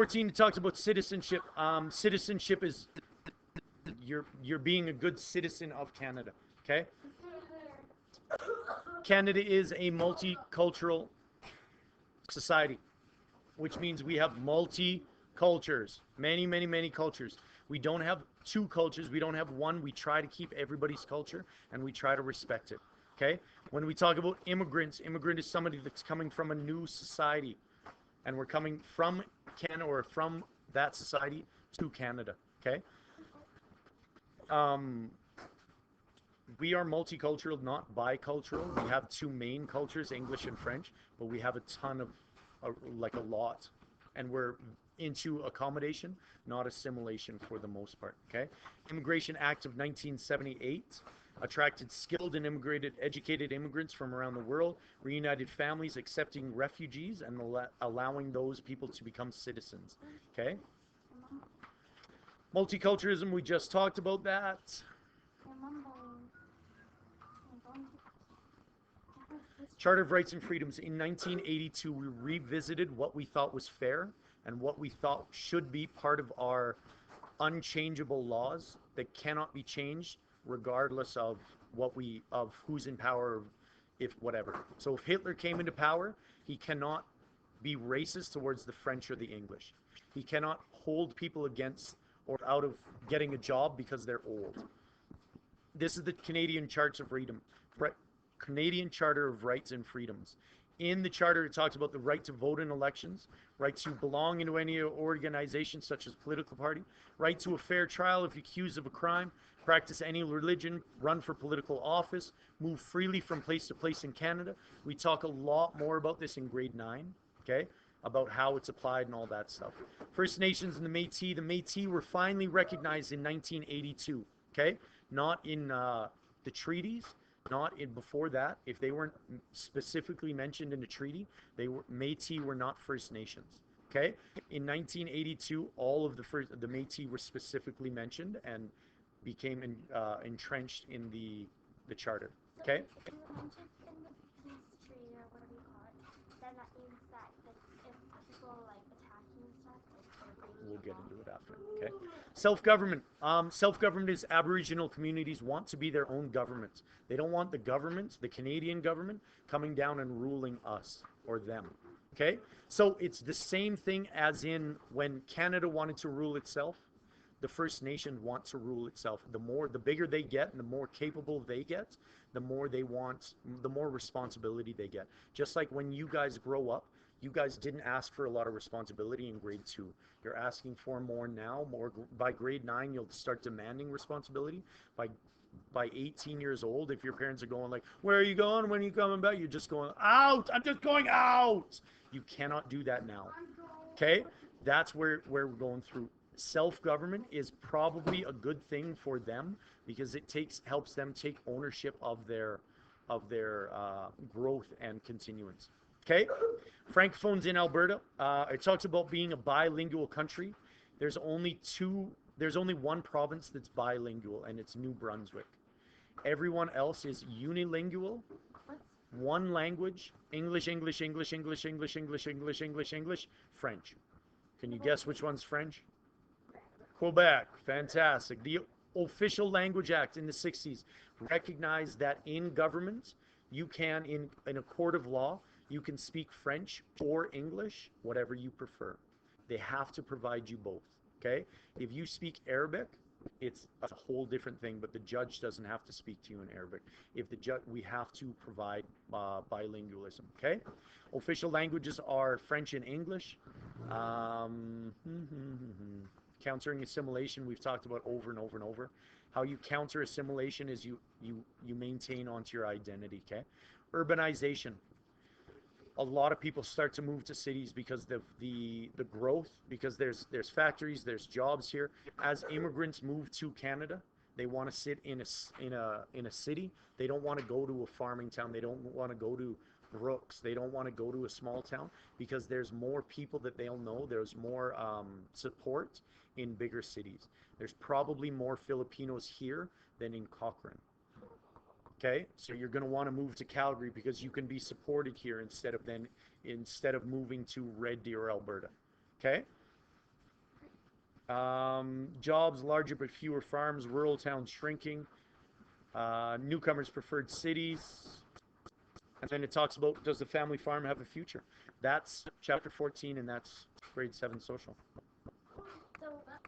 14, it talks about citizenship. Citizenship is you're being a good citizen of Canada. Okay. Canada is a multicultural society, which means we have multi cultures, many, many, many cultures. We don't have two cultures. We don't have one. We try to keep everybody's culture and we try to respect it. Okay. When we talk about immigrants, immigrant is somebody that's coming from a new society, and we're coming from Canada or from that society to Canada. Okay. Um, we are multicultural, not bicultural. We have two main cultures, English and French, but we have a ton of, like a lot, and we're into accommodation, not assimilation for the most part. Okay. Immigration Act of 1978 attracted skilled and immigrated, educated immigrants from around the world, reunited families, accepting refugees, and allowing those people to become citizens. Okay. Multiculturalism, we just talked about that. Charter of Rights and Freedoms. In 1982, we revisited what we thought was fair and what we thought should be part of our unchangeable laws that cannot be changed regardless of who's in power, if whatever. So if Hitler came into power, he cannot be racist towards the French or the English. He cannot hold people against or out of getting a job because they're old. This is the Canadian Charter of Freedom, Canadian Charter of Rights and Freedoms. In the charter, it talks about the right to vote in elections, right to belong into any organization such as political party, right to a fair trial if accused of a crime, practice any religion, run for political office, move freely from place to place in Canada. We talk a lot more about this in grade 9, okay, about how it's applied and all that stuff. First Nations and the Métis. The Métis were finally recognized in 1982, okay, not in the treaties, not in before that. If they weren't specifically mentioned in the treaty, they were Métis were not First Nations. Okay, in 1982, all of the Métis were specifically mentioned and became entrenched in the charter. Okay. So you mentioned in the peace treaty or whatever you call it, then that means that if people like attack you and stuff, like they're breaking We'll the get law. into it after. Okay. Self-government. Self-government is Aboriginal communities want to be their own governments. They don't want the government, the Canadian government, coming down and ruling us or them. Okay. So it's the same thing as in when Canada wanted to rule itself. The First Nation want to rule itself. The bigger they get and the more capable they get, the more they want, the more responsibility they get. Just like when you guys grow up, you guys didn't ask for a lot of responsibility in grade 2. You're asking for more now. More by grade 9, you'll start demanding responsibility. By 18 years old, if your parents are going like, "Where are you going? When are you coming back?" You're just going out. I'm just going out. You cannot do that now. Okay, that's where we're going through. Self-government is probably a good thing for them because it helps them take ownership of their growth and continuance. Okay, Francophones in Alberta. It talks about being a bilingual country. There's only two. There's only one province that's bilingual, and it's New Brunswick. Everyone else is unilingual, one language: English, English, English, English, English, English, English, English, English, French. Can you guess which one's French? Quebec. Fantastic. The Official Language Act in the 60s recognized that in government, you can, in a court of law, you can speak French or English, whatever you prefer. They have to provide you both. Okay? If you speak Arabic, it's a whole different thing, but the judge doesn't have to speak to you in Arabic. If the judge, we have to provide bilingualism. Okay? Official languages are French and English. Um, Countering assimilation, we've talked about over and over and over. How you counter assimilation is you maintain onto your identity. Okay, urbanization. A lot of people start to move to cities because the growth, because there's factories, there's jobs here. As immigrants move to Canada, they want to sit in a city. They don't want to go to a farming town. They don't want to go to Brooks. They don't want to go to a small town because there's more people that they'll know. There's more support in bigger cities. There's probably more Filipinos here than in Cochrane. Okay, so you're going to want to move to Calgary because you can be supported here instead of moving to Red Deer, Alberta. Okay, Jobs, larger but fewer farms, rural towns shrinking, newcomers preferred cities. And then it talks about, does the family farm have a future? That's chapter 14, and that's grade 7 social. So